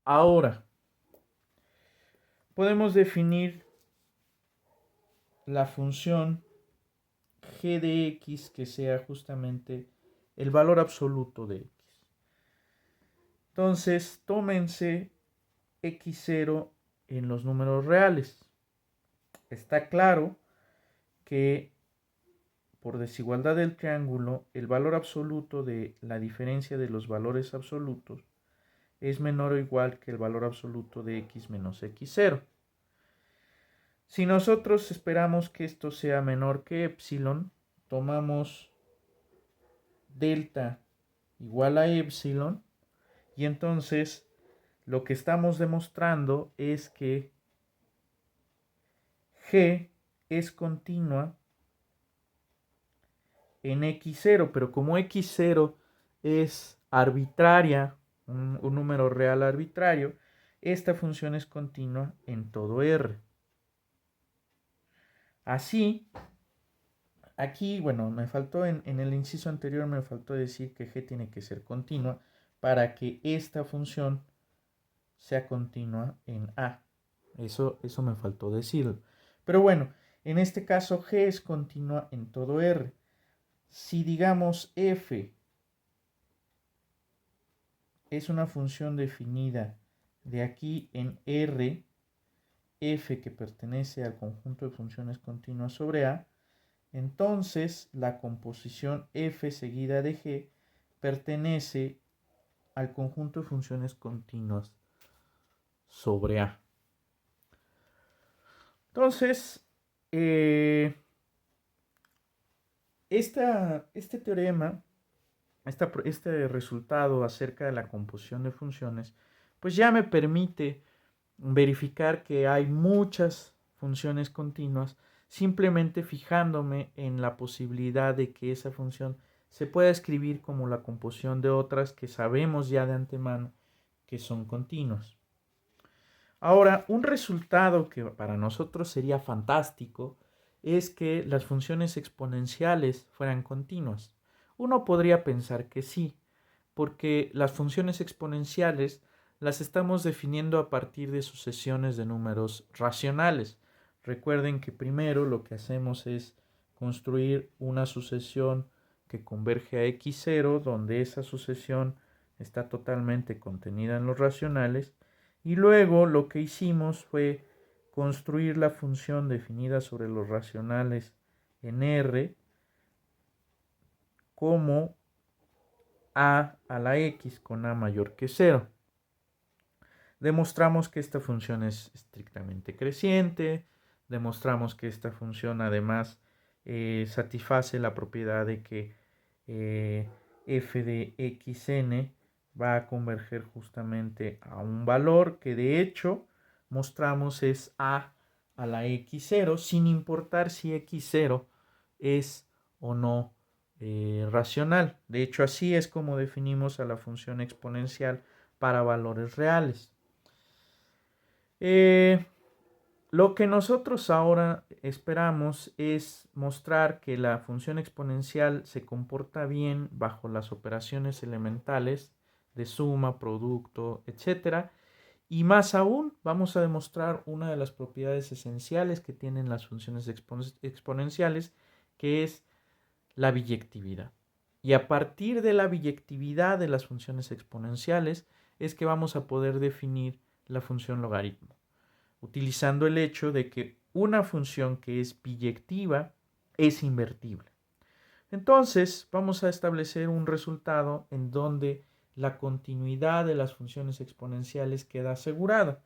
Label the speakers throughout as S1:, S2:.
S1: Ahora, podemos definir la función g de x que sea justamente el valor absoluto de x. Entonces, tómense x0 en los números reales. Está claro que por desigualdad del triángulo, el valor absoluto de la diferencia de los valores absolutos es menor o igual que el valor absoluto de x menos x0. Si nosotros esperamos que esto sea menor que epsilon, tomamos delta igual a epsilon y entonces lo que estamos demostrando es que g es continua en x0, pero como x0 es arbitraria, un número real arbitrario, esta función es continua en todo R. Así, aquí, bueno, me faltó en el inciso anterior, me faltó decir que g tiene que ser continua para que esta función sea continua en A. Eso me faltó decirlo. Pero bueno, en este caso g es continua en todo R. Si digamos f es una función definida de aquí en R, f que pertenece al conjunto de funciones continuas sobre A, entonces la composición f seguida de g pertenece al conjunto de funciones continuas sobre A. Entonces, este teorema, este resultado acerca de la composición de funciones, pues ya me permite verificar que hay muchas funciones continuas, simplemente fijándome en la posibilidad de que esa función se pueda escribir como la composición de otras que sabemos ya de antemano que son continuas. Ahora, un resultado que para nosotros sería fantástico es que las funciones exponenciales fueran continuas. Uno podría pensar que sí, porque las funciones exponenciales las estamos definiendo a partir de sucesiones de números racionales. Recuerden que primero lo que hacemos es construir una sucesión que converge a x0, donde esa sucesión está totalmente contenida en los racionales, y luego lo que hicimos fue construir la función definida sobre los racionales en R como a la x con a mayor que 0. Demostramos que esta función es estrictamente creciente, demostramos que esta función además satisface la propiedad de que f de xn va a converger justamente a un valor que de hecho mostramos es a la x0, sin importar si x0 es o no racional. De hecho, así es como definimos a la función exponencial para valores reales. Lo que nosotros ahora esperamos es mostrar que la función exponencial se comporta bien bajo las operaciones elementales de suma, producto, etc. Y más aún, vamos a demostrar una de las propiedades esenciales que tienen las funciones exponenciales, que es la biyectividad. Y a partir de la biyectividad de las funciones exponenciales es que vamos a poder definir la función logaritmo, utilizando el hecho de que una función que es biyectiva es invertible. Entonces, vamos a establecer un resultado en donde la continuidad de las funciones exponenciales queda asegurada.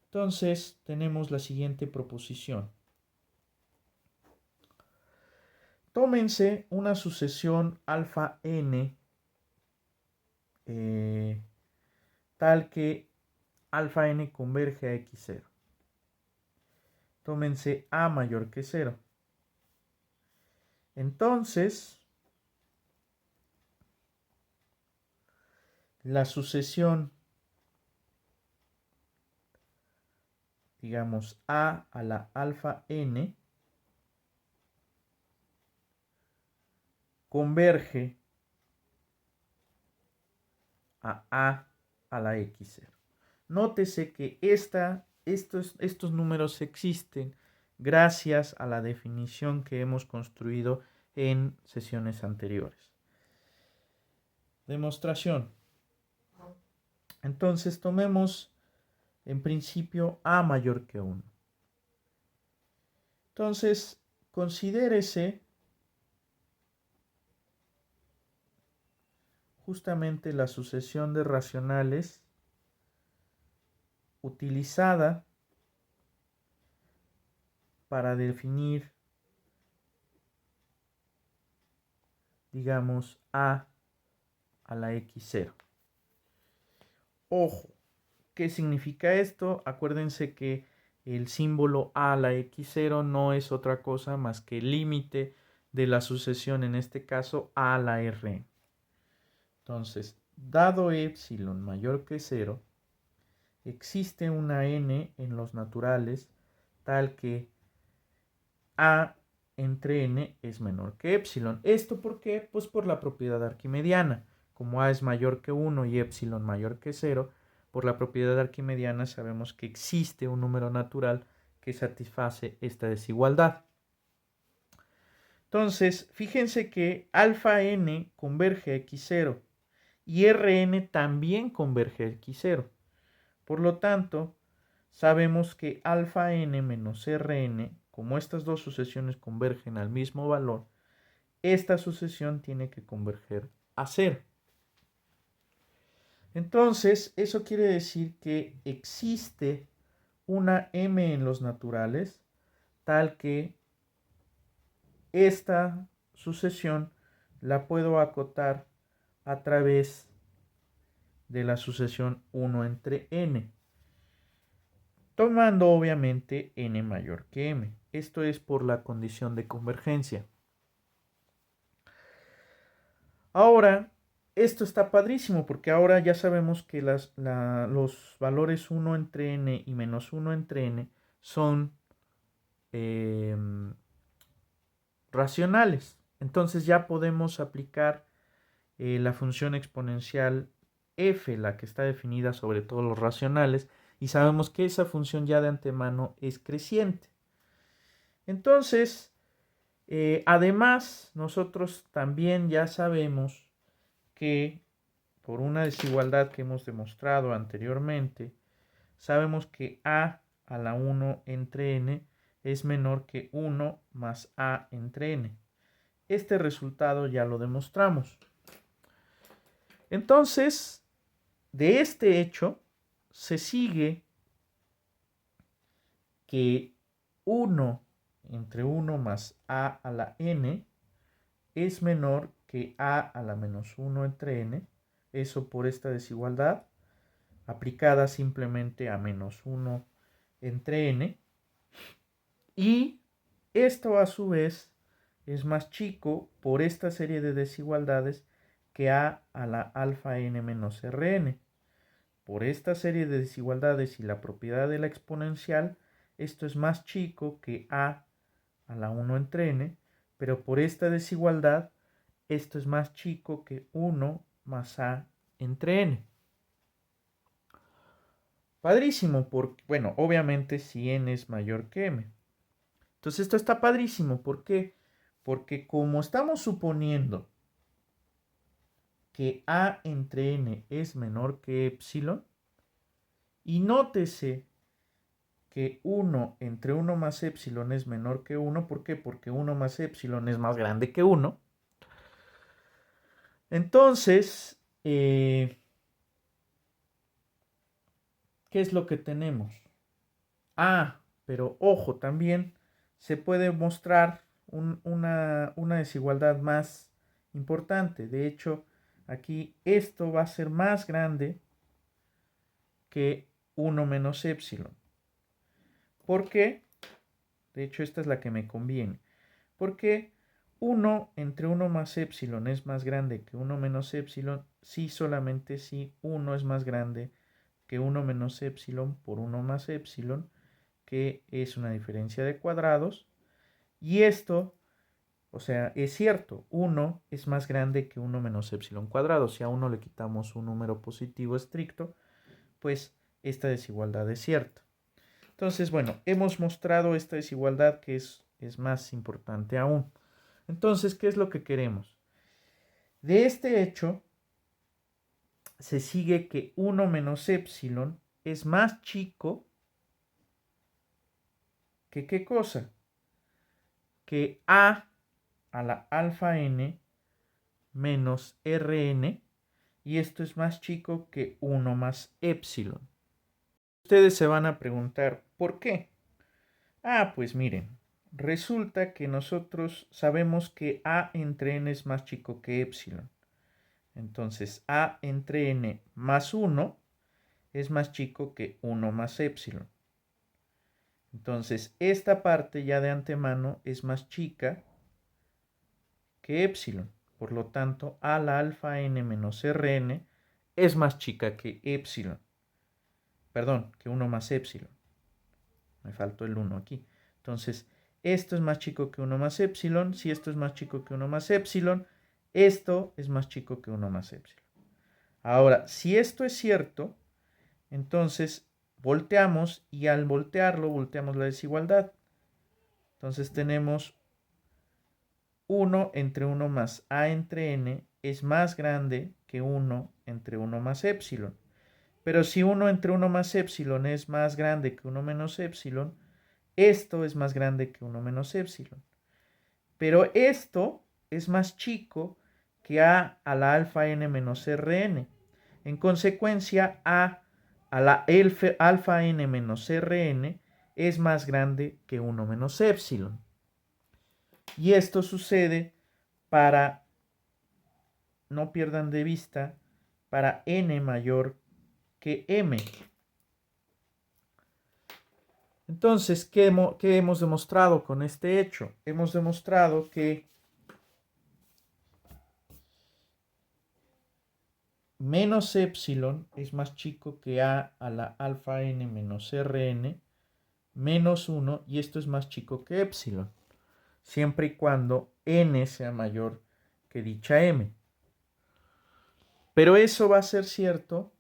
S1: Entonces, tenemos la siguiente proposición. Tómense una sucesión alfa n tal que alfa n converge a x0. Tómense a mayor que 0. Entonces, la sucesión, digamos, a la alfa n converge a la x0. nótese que estos números existen gracias a la definición que hemos construido en sesiones anteriores. Demostración. Entonces tomemos en principio a mayor que 1. Entonces considérese justamente la sucesión de racionales utilizada para definir, digamos, a la x0. Ojo, ¿qué significa esto? Acuérdense que el símbolo a la x0 no es otra cosa más que el límite de la sucesión, en este caso a la Rn. Entonces, dado epsilon mayor que 0, existe una n en los naturales tal que a entre n es menor que epsilon. ¿Esto por qué? Pues por la propiedad arquimediana. Como a es mayor que 1 y epsilon mayor que 0, por la propiedad arquimediana sabemos que existe un número natural que satisface esta desigualdad. Entonces, fíjense que alfa n converge a x0 y Rn también converge a x0. Por lo tanto, sabemos que alfa n menos Rn, como estas dos sucesiones convergen al mismo valor, esta sucesión tiene que converger a 0. Entonces, eso quiere decir que existe una m en los naturales tal que esta sucesión la puedo acotar a través de la sucesión 1 entre n, tomando obviamente n mayor que m. Esto es por la condición de convergencia. Ahora, esto está padrísimo porque ahora ya sabemos que los valores 1 entre n y menos 1 entre n son racionales. Entonces ya podemos aplicar la función exponencial f, la que está definida sobre todos los racionales, y sabemos que esa función ya de antemano es creciente. Entonces, además, nosotros también ya sabemos que por una desigualdad que hemos demostrado anteriormente, sabemos que a la 1 entre n es menor que 1 más a entre n. Este resultado ya lo demostramos. Entonces, de este hecho, se sigue que 1 entre 1 más a la n es menor que a la menos 1 entre n, eso por esta desigualdad, aplicada simplemente a menos 1 entre n, y esto a su vez es más chico por esta serie de desigualdades que a la alfa n menos Rn. Por esta serie de desigualdades y la propiedad de la exponencial, esto es más chico que a la 1 entre n, pero por esta desigualdad, esto es más chico que 1 más a entre n. Padrísimo, porque, bueno, obviamente si n es mayor que m. Entonces esto está padrísimo, ¿por qué? Porque como estamos suponiendo que a entre n es menor que epsilon, y nótese que 1 entre 1 más epsilon es menor que 1, ¿por qué? Porque 1 más epsilon es más grande que 1. Entonces, ¿qué es lo que tenemos? Pero ojo, también se puede mostrar una desigualdad más importante. De hecho, aquí esto va a ser más grande que 1 menos epsilon. ¿Por qué? De hecho, esta es la que me conviene. Porque 1 entre 1 más epsilon es más grande que 1 menos epsilon si solamente si 1 es más grande que 1 menos epsilon por 1 más epsilon, que es una diferencia de cuadrados. Y esto, o sea, es cierto, 1 es más grande que 1 menos epsilon cuadrado. Si a 1 le quitamos un número positivo estricto, pues esta desigualdad es cierta. Entonces, bueno, hemos mostrado esta desigualdad que es más importante aún. Entonces, ¿qué es lo que queremos? De este hecho, se sigue que 1 menos epsilon es más chico que ¿qué cosa? Que a la alfa n menos Rn, y esto es más chico que 1 más epsilon. Ustedes se van a preguntar, ¿por qué? Pues miren, resulta que nosotros sabemos que a entre n es más chico que epsilon. Entonces, a entre n más 1 es más chico que 1 más epsilon. Entonces, esta parte ya de antemano es más chica que epsilon. Por lo tanto, a la alfa n menos Rn es más chica que epsilon. Perdón, que 1 más epsilon. Me faltó el 1 aquí. Entonces, esto es más chico que 1 más epsilon. Si esto es más chico que 1 más epsilon, esto es más chico que 1 más epsilon. Ahora, si esto es cierto, entonces volteamos y al voltearlo, volteamos la desigualdad. Entonces tenemos 1 entre 1 más a entre n es más grande que 1 entre 1 más epsilon. Pero si 1 entre 1 más epsilon es más grande que 1 menos epsilon, esto es más grande que 1 menos epsilon. Pero esto es más chico que a la alfa n menos Rn. En consecuencia, a la alfa n menos Rn es más grande que 1 menos epsilon. Y esto sucede para, no pierdan de vista, para n mayor que m. Entonces, ¿qué hemos demostrado con este hecho? Hemos demostrado que menos epsilon es más chico que a la alfa n menos Rn menos 1, y esto es más chico que epsilon, siempre y cuando n sea mayor que dicha m. Pero eso va a ser cierto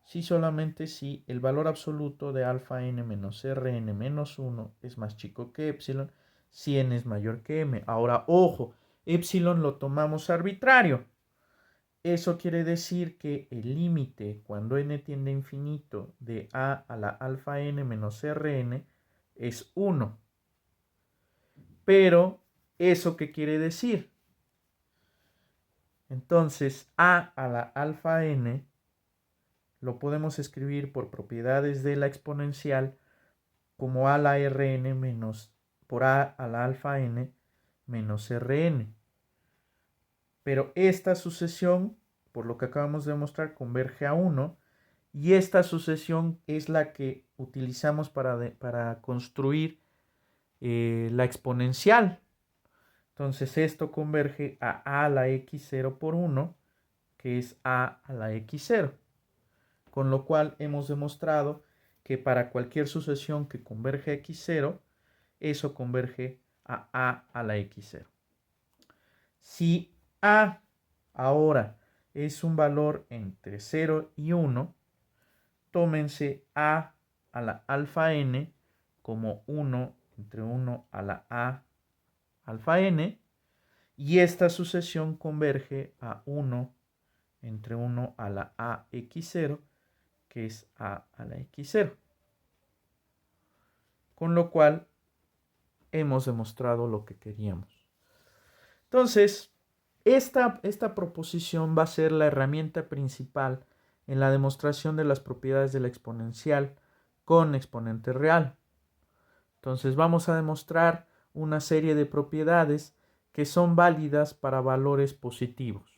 S1: si solamente si el valor absoluto de alfa n menos Rn menos 1 es más chico que epsilon, si n es mayor que m. Ahora, ojo, epsilon lo tomamos arbitrario. Eso quiere decir que el límite cuando n tiende a infinito de a la alfa n menos Rn es 1. Pero, ¿eso qué quiere decir? Entonces, a la alfa n lo podemos escribir por propiedades de la exponencial como a la Rn menos por a la alfa n menos Rn. Pero esta sucesión, por lo que acabamos de demostrar, converge a 1, y esta sucesión es la que utilizamos para construir la exponencial. Entonces esto converge a la x0 por 1, que es a la x0. Con lo cual hemos demostrado que para cualquier sucesión que converge a x0, eso converge a la x0. Si a ahora es un valor entre 0 y 1, tómense a la alfa n como 1 entre 1 a la a alfa n, y esta sucesión converge a 1 entre 1 a la a x0, que es a la x0. Con lo cual hemos demostrado lo que queríamos. Entonces, esta proposición va a ser la herramienta principal en la demostración de las propiedades de la exponencial con exponente real. Entonces vamos a demostrar una serie de propiedades que son válidas para valores positivos.